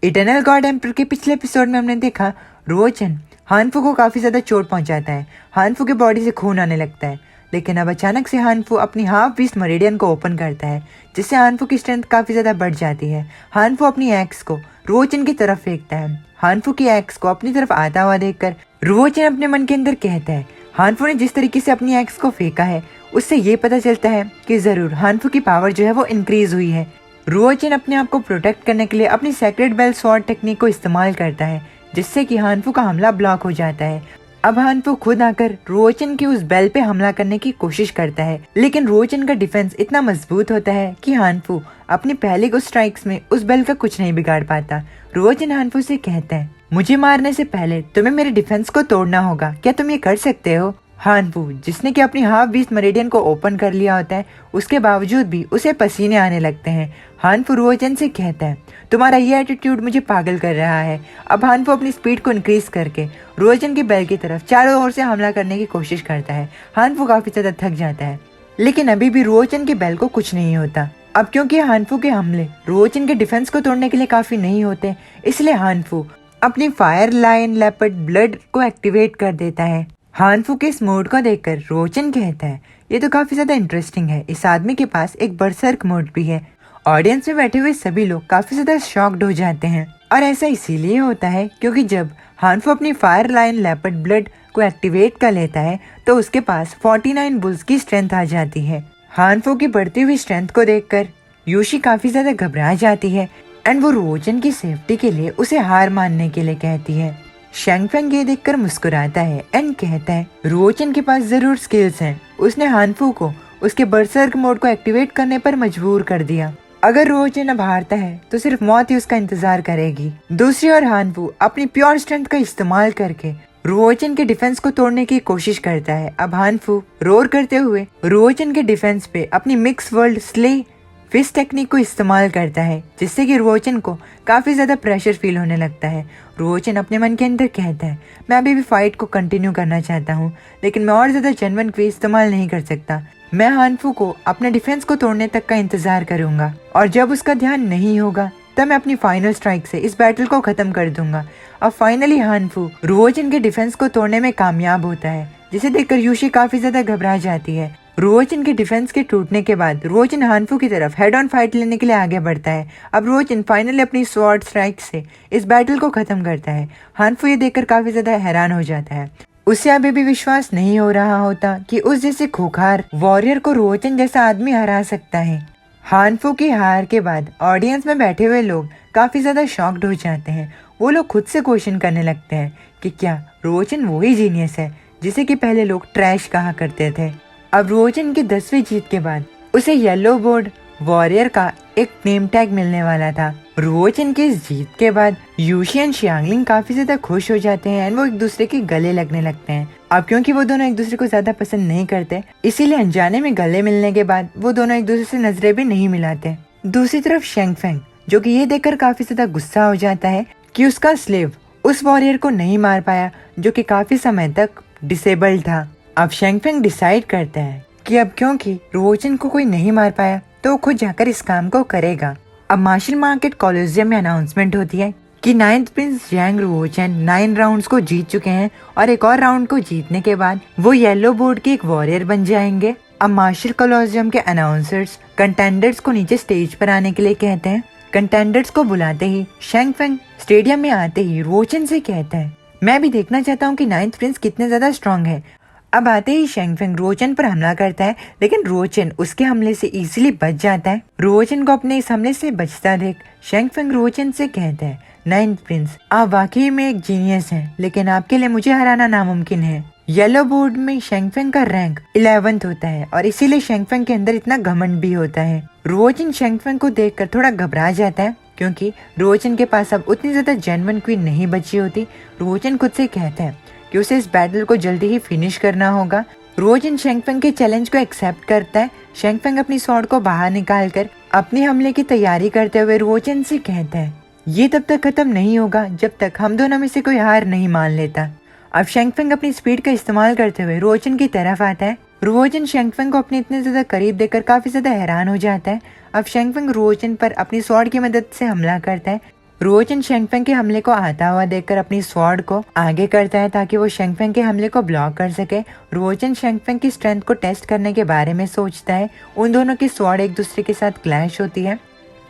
Eternal God emperor के पिछले episode में हमने देखा रुओचन हानफू को काफी ज्यादा चोट पहुंचाता है। हानफू की बॉडी से खून आने लगता है, लेकिन अब अचानक से हानफू अपनी हाफ बीस्ट मेरिडियन को ओपन करता है, जिससे हानफू की स्ट्रेंथ काफी ज्यादा बढ़ जाती है। हानफू अपनी एक्स को रुओचन की तरफ फेंकता है। हानफू की एक्स को अपनी तरफ आता हुआ देखकर रुओचन अपने मन के अंदर कहता है, हानफू ने जिस तरीके से अपनी एक्स को फेंका है उससे ये पता चलता है कि जरूर हानफू की पावर जो है वो इंक्रीज हुई है। रुओचन अपने आप को प्रोटेक्ट करने के लिए अपनी सेक्रेट बेल स्वॉर्ड टेक्निक को इस्तेमाल करता है, जिससे कि हानफू का हमला ब्लॉक हो जाता है। अब हानफू खुद आकर रुओचन की उस बेल पे हमला करने की कोशिश करता है, लेकिन रुओचन का डिफेंस इतना मजबूत होता है कि हानफू अपनी पहले को स्ट्राइक्स में उस बेल का कुछ नहीं बिगाड़ पाता। रुओचन हानफू से कहता है, मुझे मारने से पहले तुम्हें मेरे डिफेंस को तोड़ना होगा, क्या तुम ये कर सकते हो? हानफू, जिसने कि अपनी हाफ बीस्ट मेरिडियन को ओपन कर लिया होता है, उसके बावजूद भी उसे पसीने आने लगते हैं। हानफू रुओचन से कहता है, तुम्हारा ये एटीट्यूड मुझे पागल कर रहा है। अब हानफू अपनी स्पीड को इंक्रीज करके रुओचन की बेल की तरफ चारों ओर से हमला करने की कोशिश करता है। हानफू काफी ज्यादा थक जाता है, लेकिन अभी भी रुओचन की बेल को कुछ नहीं होता। अब क्योंकि हानफू के हमले रुओचन के डिफेंस को तोड़ने के लिए काफी नहीं होते, इसलिए हानफू अपनी फायर लायन लेपर्ड ब्लड को एक्टिवेट कर देता है। हानफू के इस मोड को देखकर रुओचन कहता है, ये तो काफी ज्यादा इंटरेस्टिंग है, इस आदमी के पास एक बरसर्क मोड भी है। ऑडियंस में बैठे हुए सभी लोग काफी ज्यादा शॉक्ड हो जाते हैं, और ऐसा इसीलिए होता है क्योंकि जब हानफू अपनी फायर लायन लेपर्ड ब्लड को एक्टिवेट कर लेता है तो उसके पास 49 बुल्स की स्ट्रेंथ आ जाती है। हानफू की बढ़ती हुई स्ट्रेंथ को देखकर यूशी काफी ज्यादा घबरा जाती है एंड वो रुओचन की सेफ्टी के लिए उसे हार मानने के लिए कहती है। शेंगफेंग ये देखकर मुस्कुराता है एंड कहता है, रुओचन के पास जरूर स्किल्स हैं, उसने हानफू को उसके बरसर्क मोड को एक्टिवेट करने पर मजबूर कर दिया। अगर रुओचन अब हारता है तो सिर्फ मौत ही उसका इंतजार करेगी। दूसरी ओर हानफू अपनी प्योर स्ट्रेंथ का इस्तेमाल करके रुओचन के डिफेंस को तोड़ने की कोशिश करता है। अब हानफू रोर करते हुए रुओचन के डिफेंस पे अपनी मिक्स वर्ल्ड स्ले फिस्ट टेक्निक को इस्तेमाल करता है, जिससे कि रुओचन को काफी ज्यादा प्रेशर फील होने लगता है। रुओचन अपने मन के अंदर कहता है, मैं अभी भी फाइट को कंटिन्यू करना चाहता हूँ, लेकिन मैं और ज्यादा जेन्युइन क्वे इस्तेमाल नहीं कर सकता। मैं हानफू को अपने डिफेंस को तोड़ने तक का इंतजार करूंगा, और जब उसका ध्यान नहीं होगा तब मैं अपनी फाइनल स्ट्राइक से इस बैटल को खत्म कर दूंगा। अब फाइनली हानफू रुओचन के डिफेंस को तोड़ने में कामयाब होता है, जिसे देखकर यूशी काफी ज्यादा घबरा जाती है। रुओचन के डिफेंस के टूटने के बाद रुओचन हानफू की तरफ हेड ऑन फाइट लेने के लिए आगे बढ़ता है। अब रुओचन फाइनली अपनी स्वॉर्ड स्ट्राइक से इस बैटल को खत्म करता है। हानफू ये देखकर काफी ज्यादा हैरान हो जाता है, उसे अभी भी विश्वास नहीं हो रहा होता कि उस जैसे खूंखार वॉरियर को रुओचन जैसा आदमी हरा सकता है। हानफू की हार के बाद ऑडियंस में बैठे हुए लोग काफी ज्यादा शॉक्ड हो जाते हैं। वो लोग खुद से क्वेश्चन करने लगते हैं कि क्या रुओचन वही जीनियस है जिसे कि पहले लोग ट्रैश कहा करते थे। अब रुओचन की 10वीं जीत के बाद उसे येलो बोर्ड वॉरियर का एक नेम टैग मिलने वाला था। रुओचन की इस जीत के बाद यूशी एंड शियांगलिंग काफी ज्यादा खुश हो जाते हैं एंड वो एक दूसरे के गले लगने लगते हैं। अब क्योंकि वो दोनों एक दूसरे को ज्यादा पसंद नहीं करते, इसीलिए अनजाने में गले मिलने के बाद वो दोनों एक दूसरे से नजरें भी नहीं मिलाते। दूसरी तरफ शेंगफेंग, जो कि ये देखकर काफी ज्यादा गुस्सा हो जाता है कि उसका स्लेव उस वॉरियर को नहीं मार पाया, जो कि काफी समय तक डिसेबल्ड था। अब शेंगफेंग डिसाइड करता है कि अब क्योंकि रुओचन को कोई नहीं मार पाया तो वो खुद जाकर इस काम को करेगा। अब मार्शल मार्केट कॉलोजियम में अनाउंसमेंट होती है कि 9th प्रिंस जैंग रुओचन 9 राउंड्स को जीत चुके हैं और एक और राउंड को जीतने के बाद वो येलो बोर्ड के एक वॉरियर बन जाएंगे। अब मार्शल कॉलोजियम के अनाउंसर्स कंटेंडर्स को नीचे स्टेज पर आने के लिए कहते हैं। कंटेंडर्स को बुलाते ही शेंगफेंग स्टेडियम में आते ही रुओचन से कहता है, मैं भी देखना चाहता हूँ कि 9th प्रिंस कितने ज्यादा स्ट्रॉन्ग है। अब आते ही शेंगफेंग रुओचन पर हमला करता है, लेकिन रुओचन उसके हमले से इजीली बच जाता है। रुओचन को अपने इस हमले से बचता देख शेंगफेंग रुओचन से कहता है, 9th प्रिंस, आप वाकई में एक जीनियस हैं, लेकिन आपके लिए मुझे हराना नामुमकिन है। येलो बोर्ड में शेंगफेंग का रैंक 11th होता है और इसीलिए शेंगफेंग के अंदर इतना घमंड भी होता है। रुओचन शेंगफेंग को देखकर थोड़ा घबरा जाता है, क्योंकि रुओचन के पास अब उतनी ज्यादा जेन्युइन क्वीन नहीं बची होती। रुओचन खुद से कहता है कि उसे इस बैटल को जल्दी ही फिनिश करना होगा। रुओचन शेंगफेंग के चैलेंज को एक्सेप्ट करता है। शेंगफेंग अपनी स्वॉर्ड को बाहर निकालकर अपने हमले की तैयारी करते हुए रुओचन से कहता है, ये तब तक खत्म नहीं होगा जब तक हम दोनों में से कोई हार नहीं मान लेता। अब शेंगफेंग अपनी स्पीड का इस्तेमाल करते हुए रुओचन की तरफ आता है। रुओचन शेंगफेंग को अपने इतने ज्यादा करीब देखकर काफी ज्यादा हैरान हो जाता है। अब शेंगफेंग रुओचन पर अपनी स्वॉर्ड की मदद से हमला करता है, रुओचन शेंगफेंग के हमले को आता हुआ देखकर अपनी स्वॉर्ड को आगे करता है ताकि वो शेंगफेंग के हमले को ब्लॉक कर सके। रुओचन शेंगफेंग की स्ट्रेंथ को टेस्ट करने के बारे में सोचता है। उन दोनों की स्वॉर्ड एक दूसरे के साथ क्लैश होती है।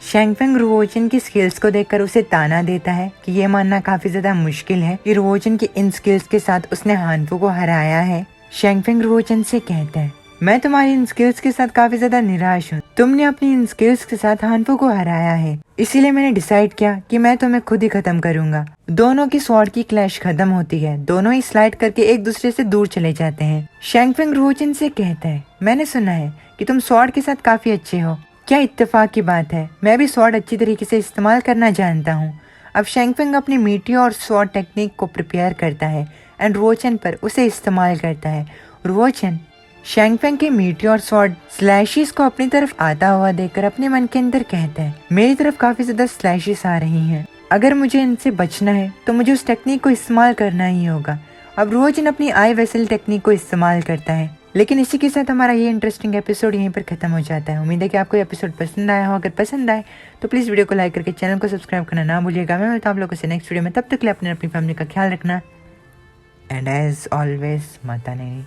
शेंगफेंग रुओचन की स्किल्स को देखकर उसे ताना देता है कि ये मानना काफी ज्यादा मुश्किल है कि रुओचन की इन स्किल्स के साथ उसने हानफू को हराया है। शेंगफेंग रुओचन से कहता है, मैं तुम्हारी इन स्किल्स के साथ काफी ज्यादा निराश हूँ। तुमने अपनी इन स्किल्स के साथ हानफू को हराया है, इसीलिए मैंने डिसाइड किया कि मैं तुम्हें खुद ही खत्म करूंगा। दोनों की स्वॉर्ड की क्लैश खत्म होती है। दोनों ही स्लाइड करके एक दूसरे से दूर चले जाते हैं। शेंगफेंग रुओचन से कहता है, मैंने सुना है कि तुम स्वॉर्ड के साथ काफी अच्छे हो। क्या इत्तेफाक की बात है, मैं भी स्वॉर्ड अच्छी तरीके से इस्तेमाल करना जानता हूँ। अब शेंगफेंग अपनी मीटियो और स्वॉर्ड टेक्निक को प्रिपेयर करता है एंड रुओचन पर उसे इस्तेमाल करता है। रुओचन शेंगफेंग के मीटियो और स्वॉर्ड स्लैशेस को अपनी तरफ आता हुआ देखकर अपने मन के अंदर कहता है, मेरी तरफ काफी ज्यादा स्लैशेस आ रही हैं। अगर मुझे इनसे बचना है तो मुझे उस टेक्निक को इस्तेमाल करना ही होगा। अब रुओचन अपनी आई वेसल टेक्निक को इस्तेमाल करता है। लेकिन इसी के साथ हमारा ये इंटरेस्टिंग एपिसोड यहीं पर खत्म हो जाता है। उम्मीद है कि आपको ये एपिसोड पसंद आया हो। अगर पसंद आए तो प्लीज़ वीडियो को लाइक करके चैनल को सब्सक्राइब करना ना भूलिएगा। मैं मिलता हूँ आप लोगों से नेक्स्ट वीडियो में। तब तक के लिए अपनी फैमिली का ख्याल रखना एंड एज ऑलवेज माता नेरी।